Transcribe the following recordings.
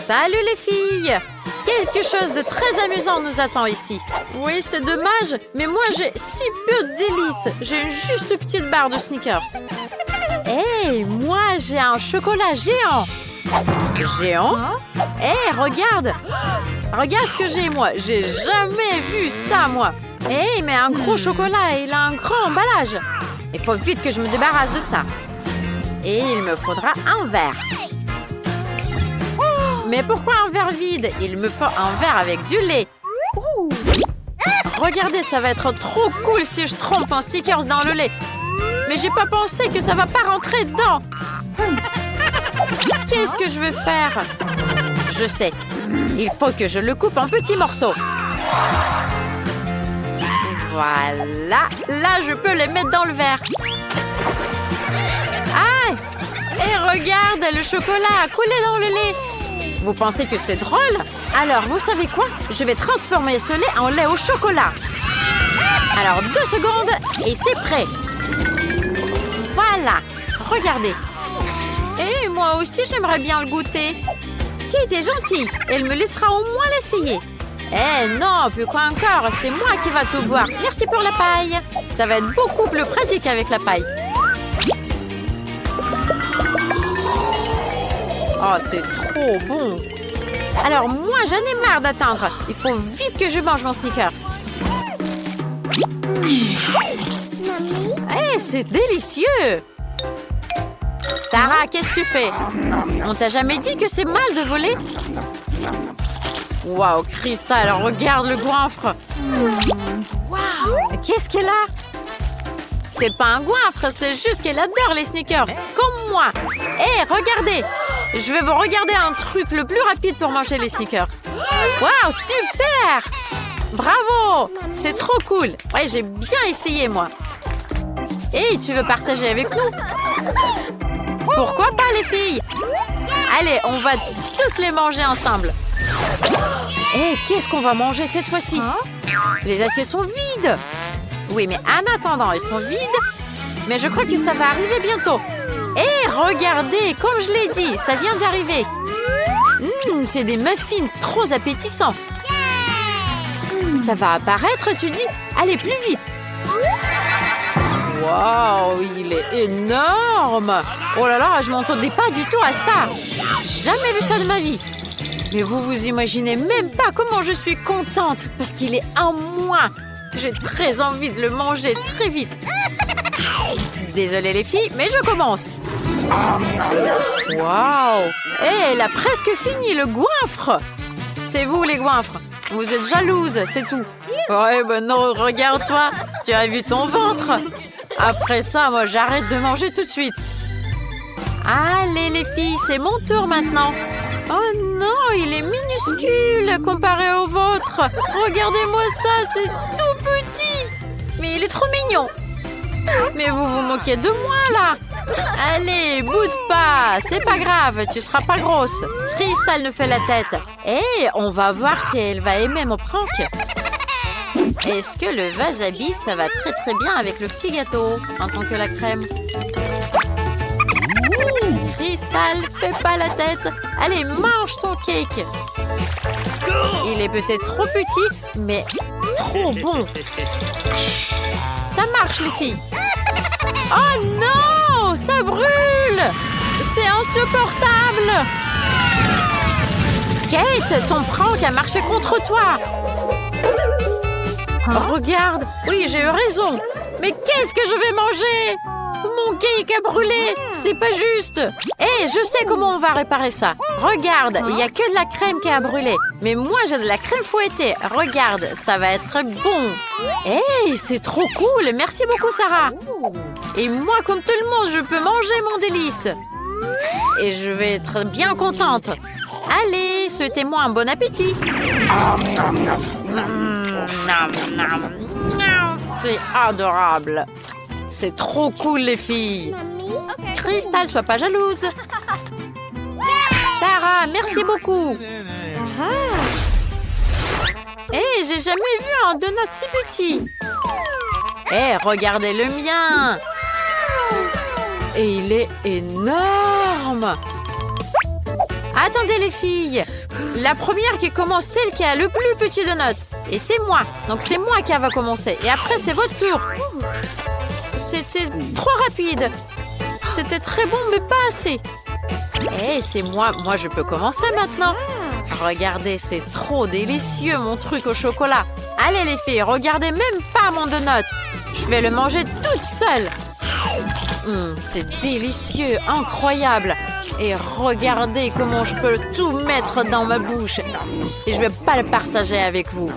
Salut les filles! Quelque chose de très amusant nous attend ici. Oui, c'est dommage, mais moi j'ai si peu de délices. J'ai une juste petite barre de Snickers. Hey, moi j'ai un chocolat géant. Géant? Hey, regarde! Regarde ce que j'ai, moi. J'ai jamais vu ça, moi. Hey, mais un gros chocolat, il a un grand emballage. Il faut vite que je me débarrasse de ça. Et il me faudra un verre. Mais pourquoi un verre vide? Il me faut un verre avec du lait. Regardez, ça va être trop cool si je trempe un Snickers dans le lait. Mais j'ai pas pensé que ça va pas rentrer dedans. Qu'est-ce que je vais faire? Je sais. Il faut que je le coupe en petits morceaux. Voilà. Là, je peux les mettre dans le verre. Ah! Et regarde, le chocolat a coulé dans le lait. Vous pensez que c'est drôle? Alors, vous savez quoi? Je vais transformer ce lait en lait au chocolat. Alors, 2 secondes et c'est prêt. Voilà. Regardez. Et moi aussi, j'aimerais bien le goûter. Kate est gentille. Elle me laissera au moins l'essayer. Eh non, plus quoi encore. C'est moi qui va tout boire. Merci pour la paille. Ça va être beaucoup plus pratique avec la paille. Oh, c'est trop bon. Alors moi, j'en ai marre d'attendre. Il faut vite que je mange mon Snickers. Eh, c'est délicieux. Sarah, qu'est-ce que tu fais? On t'a jamais dit que c'est mal de voler? Waouh, Crystal, regarde le goinfre. Waouh, qu'est-ce qu'elle a? C'est pas un goinfre, c'est juste qu'elle adore les Snickers, comme moi. Hé, regardez! Je vais vous regarder un truc le plus rapide pour manger les Snickers. Waouh, super! Bravo! C'est trop cool. Ouais, j'ai bien essayé, moi. Hé, tu veux partager avec nous? Pourquoi pas, les filles? Allez, on va tous les manger ensemble. Hé, qu'est-ce qu'on va manger cette fois-ci? Les assiettes sont vides. Oui, mais en attendant, elles sont vides. Mais je crois que ça va arriver bientôt. Et regardez, comme je l'ai dit, ça vient d'arriver. C'est des muffins trop appétissants. Ça va apparaître, tu dis? Allez, plus vite. Waouh, il est énorme. Oh là là, je m'entendais pas du tout à ça. Jamais vu ça de ma vie. Mais vous imaginez même pas comment je suis contente parce qu'il est à moi. J'ai très envie de le manger très vite. Désolée les filles, mais je commence. Waouh! Eh, elle a presque fini le goinfre. C'est vous les goinfres. Vous êtes jalouses, c'est tout. Ouais, ben non, regarde-toi. Tu as vu ton ventre. Après ça, moi, j'arrête de manger tout de suite. Allez les filles, c'est mon tour maintenant. Oh non, il est minuscule comparé au vôtre. Regardez-moi ça, c'est tout petit. Mais il est trop mignon. Mais vous vous moquez de moi, là. Allez, boude pas. C'est pas grave, tu seras pas grosse. Crystal ne fait la tête. Et on va voir si elle va aimer mon prank. Est-ce que le wasabi, ça va très très bien avec le petit gâteau, en tant que la crème? Crystal, fais pas la tête. Allez, mange ton cake. Il est peut-être trop petit, mais trop bon. Ça marche, les filles. Oh non, ça brûle. C'est insupportable. Kate, ton prank a marché contre toi. Regarde. Oui, j'ai eu raison. Mais qu'est-ce que je vais manger? Mon cake a brûlé. C'est pas juste. Hé, je sais comment on va réparer ça. Regarde, il n'y a que de la crème qui a brûlé. Mais moi, j'ai de la crème fouettée. Regarde, ça va être bon. Hé, c'est trop cool. Merci beaucoup, Sarah. Et moi, comme tout le monde, je peux manger mon délice. Et je vais être bien contente. Allez, souhaitez-moi un bon appétit. C'est adorable. C'est trop cool, les filles. Crystal, sois pas jalouse. Sarah, merci beaucoup. Hé, j'ai jamais vu un donut si petit. Hé, regardez le mien. Et il est énorme. Attendez, les filles. La première qui commence, celle qui a le plus petit donut. Et c'est moi. Donc c'est moi qui va commencer. Et après, c'est votre tour. C'était trop rapide. C'était très bon, mais pas assez. Eh, c'est moi. Moi, je peux commencer maintenant. Regardez, c'est trop délicieux, mon truc au chocolat. Allez, les filles, regardez même pas mon donut. Je vais le manger toute seule. C'est délicieux, incroyable. Et regardez comment je peux tout mettre dans ma bouche. Et je vais pas le partager avec vous.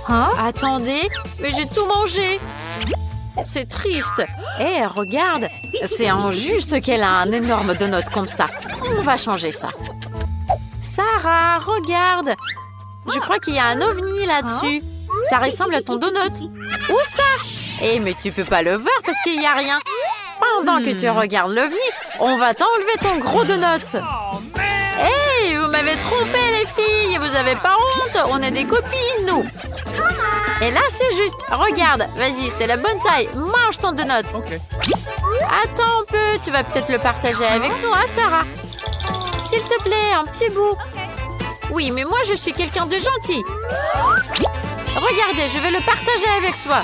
Hein? Attendez, mais j'ai tout mangé. C'est triste. Eh, regarde, c'est injuste qu'elle a un énorme donut comme ça. On va changer ça. Sarah, regarde. Je crois qu'il y a un ovni là-dessus. Ça ressemble à ton donut. Où ça? Eh, mais tu peux pas le voir parce qu'il n'y a rien. Pendant que tu regardes l'ovni, on va t'enlever ton gros donut. Hey, vous m'avez trompé, les filles. Vous avez pas honte? On est des copines, nous. Et là, c'est juste. Regarde, vas-y, c'est la bonne taille. Mange ton donut. Okay. Attends un peu, tu vas peut-être le partager avec nous, hein, Sarah? S'il te plaît, un petit bout. Oui, mais moi, je suis quelqu'un de gentil. Regardez, je vais le partager avec toi.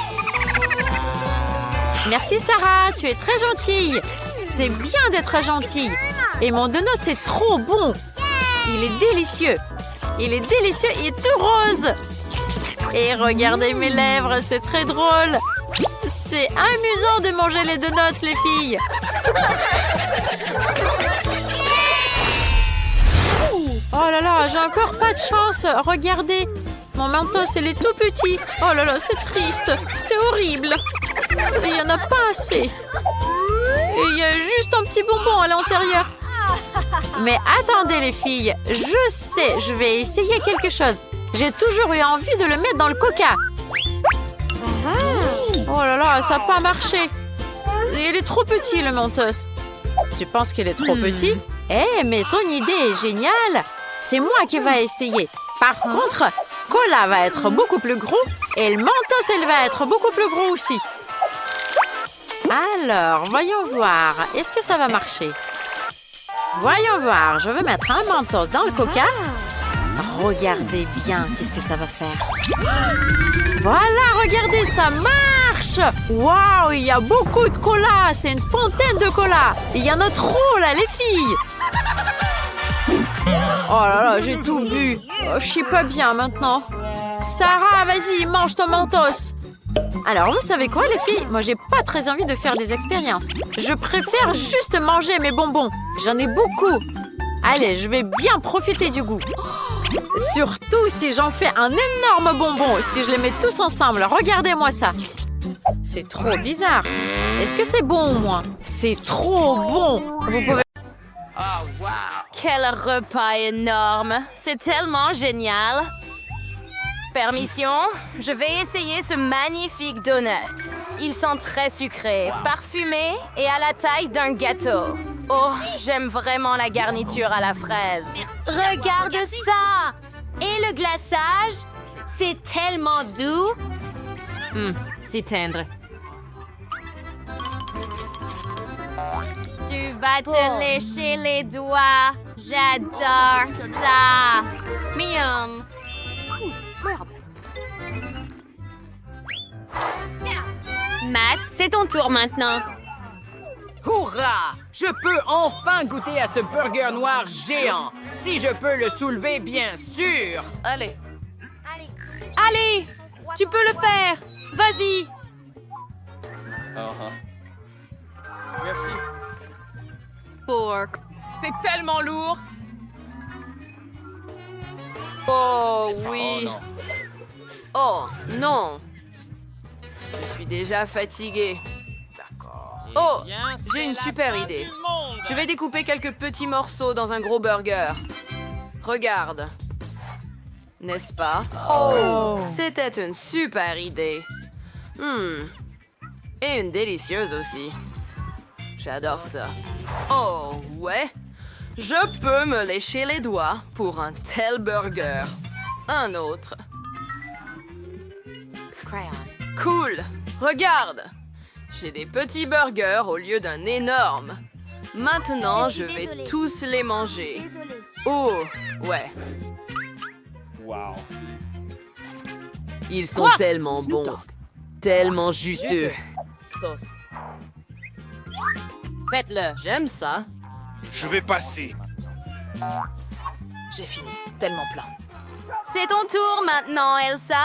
Merci, Sarah, tu es très gentille. C'est bien d'être gentille. Et mon donut, c'est trop bon. Il est délicieux. Il est délicieux, il est tout rose. Et regardez mes lèvres, c'est très drôle. C'est amusant de manger les donuts, les filles. Oh là là, j'ai encore pas de chance. Regardez, mon mentos, il est tout petit. Oh là là, c'est triste. C'est horrible. Et il n'y en a pas assez. Et il y a juste un petit bonbon à l'intérieur. Mais attendez, les filles. Je sais, je vais essayer quelque chose. J'ai toujours eu envie de le mettre dans le coca. Oh là là, ça n'a pas marché. Il est trop petit, le mentos. Tu penses qu'il est trop petit? Eh, mais ton idée est géniale. C'est moi qui vais essayer. Par contre, cola va être beaucoup plus gros et le mentos, elle va être beaucoup plus gros aussi. Alors, voyons voir. Est-ce que ça va marcher? Voyons voir. Je vais mettre un mentos dans le coca. Regardez bien, qu'est-ce que ça va faire. Voilà, regardez, ça marche. Waouh, il y a beaucoup de cola. C'est une fontaine de cola. Il y en a trop, là, les filles. Oh là là, j'ai tout bu. Oh, je suis pas bien maintenant. Sarah, vas-y, mange ton mentos. Alors, vous savez quoi, les filles? Moi, j'ai pas très envie de faire des expériences. Je préfère juste manger mes bonbons. J'en ai beaucoup. Allez, je vais bien profiter du goût. Surtout si j'en fais un énorme bonbon. Si je les mets tous ensemble. Regardez-moi ça. C'est trop bizarre. Est-ce que c'est bon, au moins? C'est trop bon. Vous pouvez... Oh, wow! Quel repas énorme! C'est tellement génial! Permission, je vais essayer ce magnifique donut. Ils sont très sucrés, parfumés et à la taille d'un gâteau. Oh, j'aime vraiment la garniture à la fraise. Regarde ça! Et le glaçage? C'est tellement doux! C'est tendre. Tu vas te lécher les doigts. J'adore ça. Miam. Matt, c'est ton tour maintenant. Hourra! Je peux enfin goûter à ce burger noir géant. Si je peux le soulever, bien sûr. Allez, tu peux le faire. Vas-y. Merci. Pork. C'est tellement lourd. Oh oui. Oh non. Oh non. Je suis déjà fatiguée. D'accord. Oh, j'ai une super idée. Je vais découper quelques petits morceaux dans un gros burger. Regarde. N'est-ce pas? Oh, c'était une super idée. Et une délicieuse aussi. J'adore ça. Oh, ouais. Je peux me lécher les doigts pour un tel burger. Un autre. Cool. Regarde. J'ai des petits burgers au lieu d'un énorme. Maintenant, je vais tous les manger. Oh, ouais. Wow. Ils sont tellement bons. Tellement juteux. Sauce. Faites-le. J'aime ça. Je vais passer. J'ai fini. Tellement plein. C'est ton tour maintenant, Elsa.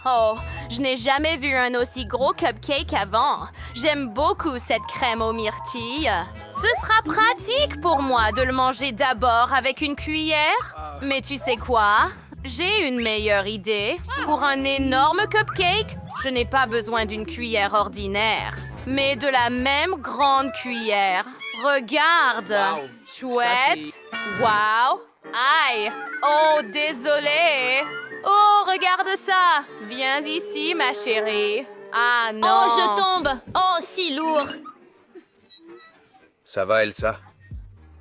Oh, je n'ai jamais vu un aussi gros cupcake avant. J'aime beaucoup cette crème aux myrtilles. Ce sera pratique pour moi de le manger d'abord avec une cuillère. Mais tu sais quoi? J'ai une meilleure idée. Pour un énorme cupcake, je n'ai pas besoin d'une cuillère ordinaire, mais de la même grande cuillère. Regarde! Wow. Chouette! Wow! Aïe! Oh, désolé! Oh, regarde ça! Viens ici, ma chérie. Ah non! Oh, je tombe! Oh, si lourd! Ça va, Elsa?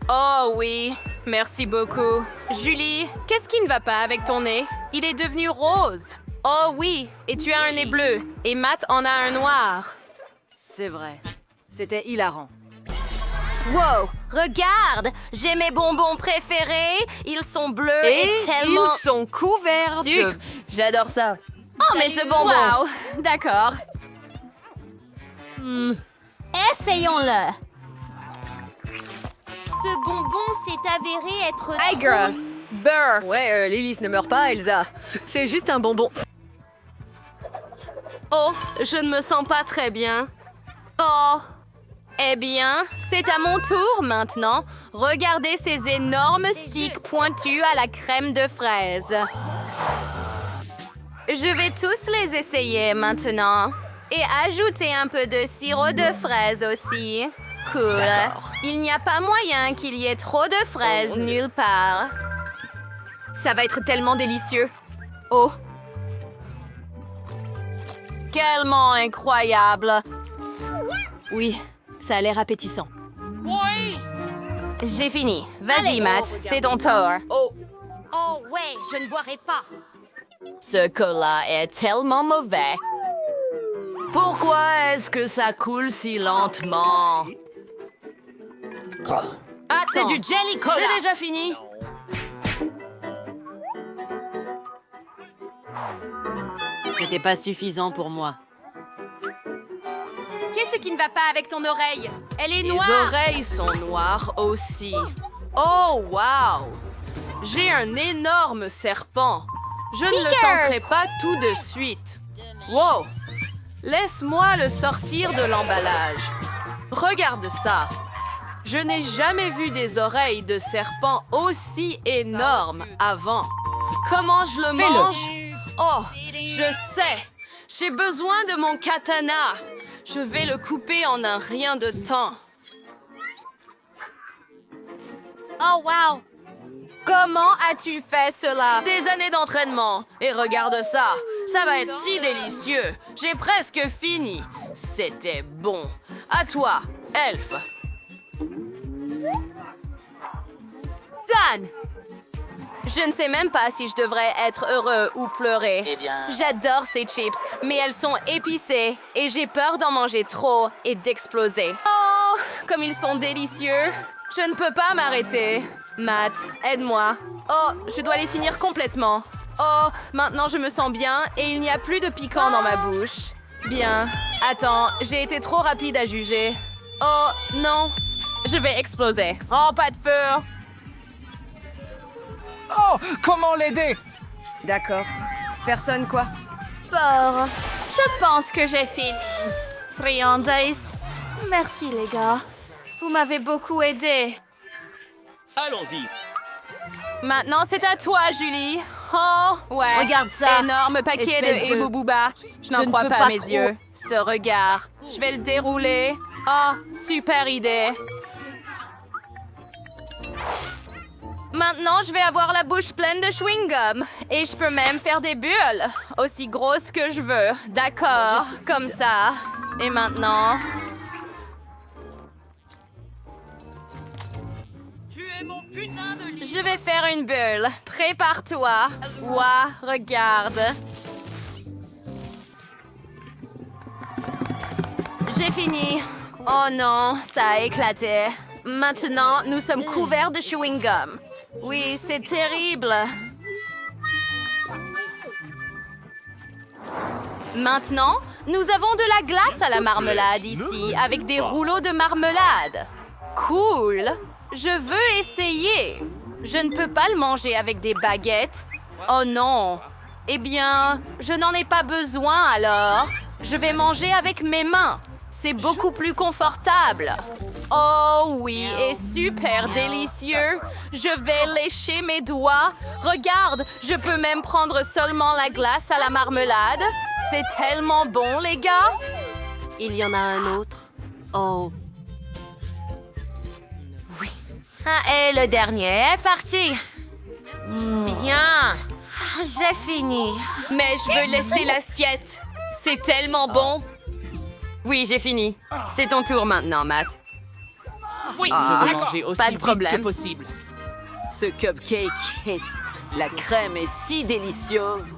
Oh oui, merci beaucoup. Julie, qu'est-ce qui ne va pas avec ton nez? Il est devenu rose. Oh oui, et tu as un nez bleu. Et Matt en a un noir. C'est vrai. C'était hilarant. Wow, regarde! J'ai mes bonbons préférés. Ils sont bleus et, Et tellement... ils sont couverts de... Sucre. J'adore ça. Oh, mais ce bonbon! Wow, d'accord. Essayons-le. Ce bonbon s'est avéré être Hey, girl! Burr! Ouais, Lilith ne meurt pas, Elsa. C'est juste un bonbon. Oh, je ne me sens pas très bien. Oh, eh bien, c'est à mon tour maintenant. Regardez ces énormes sticks pointus à la crème de fraise. Je vais tous les essayer maintenant. Et ajouter un peu de sirop de fraise aussi. Cool. Il n'y a pas moyen qu'il y ait trop de fraises nulle part. Ça va être tellement délicieux. Oh. Tellement incroyable. Oui, ça a l'air appétissant. J'ai fini. Vas-y, Matt, c'est ton tour. Oh ouais, je ne boirai pas. Ce cola est tellement mauvais. Pourquoi est-ce que ça coule si lentement? Attends, C'est du jelly cola. c'est déjà fini? C'était pas suffisant pour moi. Qu'est-ce qui ne va pas avec ton oreille? Elle est Les noire. oreilles sont noires aussi. Oh, wow! J'ai un énorme serpent. Je ne le tenterai pas tout de suite. Wow! Laisse-moi le sortir de l'emballage. Regarde ça. Je n'ai jamais vu des oreilles de serpent aussi énormes avant. Comment je le mange? Oh, je sais. J'ai besoin de mon katana. Je vais le couper en un rien de temps. Oh wow. Comment as-tu fait cela? Des années d'entraînement. Et regarde ça. Ça va être si délicieux. J'ai presque fini. C'était bon. À toi, Elf. Zan! Je ne sais même pas si je devrais être heureux ou pleurer. J'adore ces chips, mais elles sont épicées et j'ai peur d'en manger trop et d'exploser. Oh, comme ils sont délicieux! Je ne peux pas m'arrêter. Matt, aide-moi. Oh, je dois les finir complètement. Oh, maintenant je me sens bien et il n'y a plus de piquant dans ma bouche. Bien. Attends, j'ai été trop rapide à juger. Oh, non. Je vais exploser. Oh, pas de feu. Oh, comment l'aider? D'accord. Personne quoi? Bon, je pense que j'ai fini. Friandises. Merci les gars. Vous m'avez beaucoup aidé. Allons-y. Maintenant, c'est à toi, Julie. Oh, ouais. Regarde ça. Énorme paquet Espèce de de- Ebou Booba. Je n'en Je ne crois peux pas pas à mes trop. yeux. Ce regard. Je vais le dérouler. Oh, super idée. Maintenant, je vais avoir la bouche pleine de chewing-gum. Et je peux même faire des bulles. Aussi grosses que je veux. D'accord. Comme ça. Et maintenant... Tu es mon putain de lit. Je vais faire une bulle. Prépare-toi. Ouah, regarde. J'ai fini. Oh non, ça a éclaté. Maintenant, nous sommes couverts de chewing-gum. Oui, c'est terrible. Maintenant, nous avons de la glace à la marmelade ici, avec des rouleaux de marmelade. Cool! Je veux essayer. Je ne peux pas le manger avec des baguettes. Oh non! Eh bien, je n'en ai pas besoin alors. Je vais manger avec mes mains. C'est beaucoup plus confortable. Oh oui, et super délicieux. Je vais lécher mes doigts. Regarde, je peux même prendre seulement la glace à la marmelade. C'est tellement bon, les gars. Il y en a un autre. Oh. Et le dernier est parti. Bien. J'ai fini. Mais je veux laisser l'assiette. C'est tellement bon. Oui, j'ai fini. C'est ton tour maintenant, Matt. Oui, je veux manger aussi pas de vite problème. que possible. Ce cupcake, la crème est si délicieuse.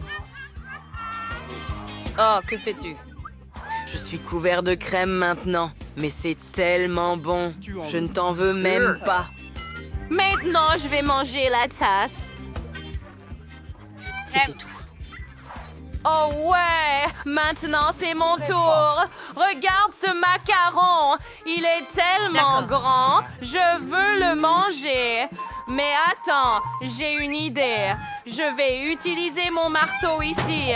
Oh, que fais-tu? Je suis couvert de crème maintenant, mais c'est tellement bon. Je ne t'en veux même pas. Maintenant, je vais manger la tasse. C'était tout. Oh ouais! Maintenant, c'est mon tour. Regarde ce macaron. Il est tellement grand. Je veux le manger. Mais attends, j'ai une idée. Je vais utiliser mon marteau ici.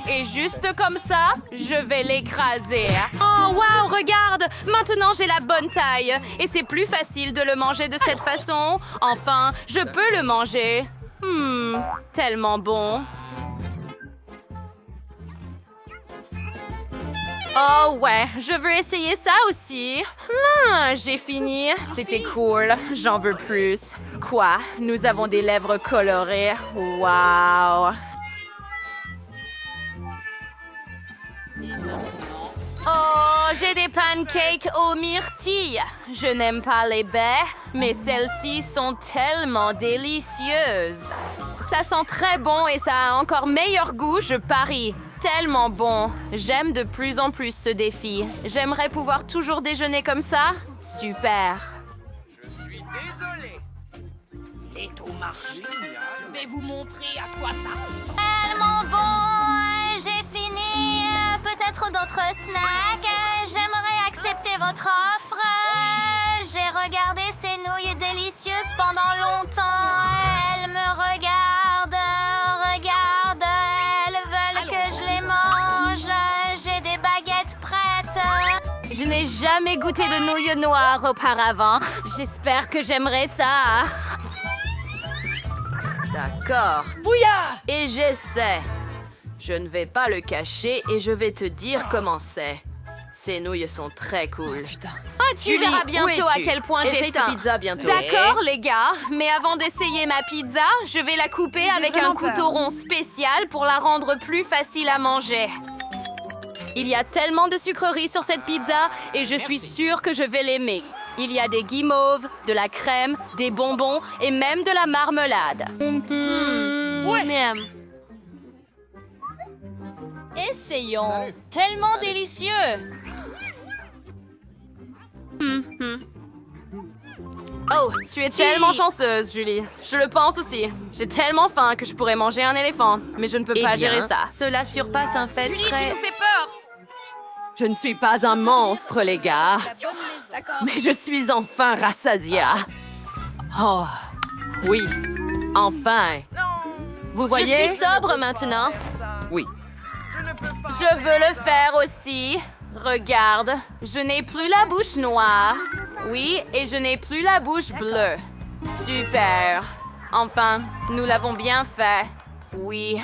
Et juste comme ça, je vais l'écraser. Oh wow, regarde! Maintenant, j'ai la bonne taille. Et c'est plus facile de le manger de cette façon. Enfin, je peux le manger. Tellement bon. Oh ouais, je veux essayer ça aussi. J'ai fini. C'était cool. J'en veux plus. Quoi? Nous avons des lèvres colorées. Wow! Oh, j'ai des pancakes aux myrtilles. Je n'aime pas les baies, mais celles-ci sont tellement délicieuses. Ça sent très bon et ça a encore meilleur goût, je parie. Tellement bon. J'aime de plus en plus ce défi. J'aimerais pouvoir toujours déjeuner comme ça. Super. Je suis désolé. Il est au marché. Je vais vous montrer à quoi ça ressemble. Tellement bon. J'ai fini. Peut-être d'autres snacks. J'aimerais accepter votre offre. J'ai regardé ces nouilles délicieuses pendant longtemps. Elles me regardent. Elles veulent que je les mange. J'ai des baguettes prêtes. Je n'ai jamais goûté de nouilles noires auparavant. J'espère que j'aimerais ça. D'accord. Bouillard! Et j'essaie. Je ne vais pas le cacher et je vais te dire comment c'est. Ces nouilles sont très cool. Tu verras bientôt à quel point j'ai Essaye ta faim. pizza bientôt. D'accord, les gars. Mais avant d'essayer ma pizza, je vais la couper avec un couteau rond spécial pour la rendre plus facile à manger. Il y a tellement de sucreries sur cette pizza et je suis sûre que je vais l'aimer. Il y a des guimauves, de la crème, des bonbons et même de la marmelade. Miam. Essayons. Tellement délicieux. Oh, tu es tellement chanceuse, Julie. Je le pense aussi. J'ai tellement faim que je pourrais manger un éléphant, mais je ne peux pas gérer ça. Cela surpasse un fait très... fais peur! Je ne suis pas un monstre, les gars. Mais je suis enfin rassasia. Oh, oui. Enfin. Vous voyez? Je suis sobre maintenant. Oui. Je veux le faire aussi. Regarde, je n'ai plus la bouche noire. Oui, et je n'ai plus la bouche bleue. Super. Enfin, nous l'avons bien fait. Oui,